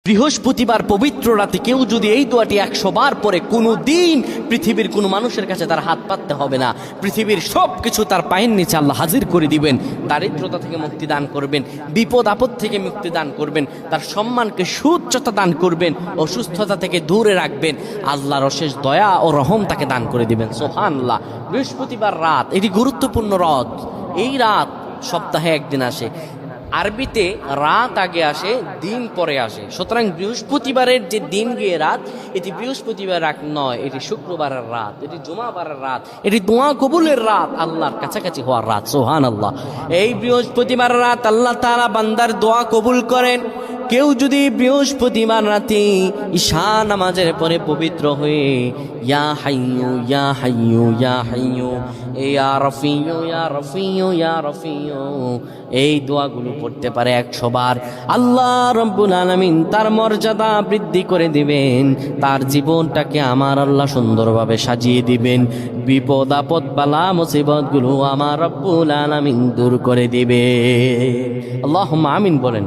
বৃহস্পতিবার পবিত্র রাতে কেউ যদি এই দোয়াটি 100 বার পরে কোনো দিন পৃথিবীর কোনো মানুষের কাছে তার হাত পাততে হবে না, পৃথিবীর সব কিছু তার পায়ের নিচে আল্লাহ হাজির করে দিবেন, দারিদ্রতা থেকে মুক্তি দান করবেন, বিপদ আপদ থেকে মুক্তি দান করবেন, তার সম্মানকে সুউচ্চতা দান করবেন, অসুস্থতা থেকে দূরে রাখবেন, আল্লাহর অশেষ দয়া ও রহম তাকে দান করে দিবেন। সুবহানাল্লাহ। বৃহস্পতিবার রাত এটি গুরুত্বপূর্ণ রাত। এই রাত সপ্তাহে একদিন আসে। আরবিতে রাত আগে আসে, দিন পরে আসে। সুতরাং বৃহস্পতিবারের যে দিন গিয়ে রাত, এটি বৃহস্পতিবার রাত নয়, এটি শুক্রবারের রাত, এটি জুমাবারের রাত, এটি দোয়া কবুলের রাত, আল্লাহর কাছাকাছি হওয়ার রাত। সুবহানাল্লাহ। এই বৃহস্পতিবার রাত আল্লাহ তাআলা বান্দার দোয়া কবুল করেন। কেউ যদি বৃহস্পতিবার রাতে ঈশা নামাজের পরে পবিত্র হয়ে ইয়া হাইয়ু ইয়া হাইয়ু ইয়া হাইয়ু ইয়া রফিয়ু ইয়া রফিয়ু ইয়া রফিয়ু এই দোয়াগুলো পড়তে পারে 100 বার, আল্লাহ রব্বুল আলামিন তার মর্যাদা বৃদ্ধি করে দিবেন, তার জীবনটাকে আমার আল্লাহ সুন্দরভাবে সাজিয়ে দিবেন, বিপদ আপদ বালা মুসিবতগুলো আমার রব্বুল আলামিন দূর করে দিবে। আল্লাহুম্মা আমিন বলেন।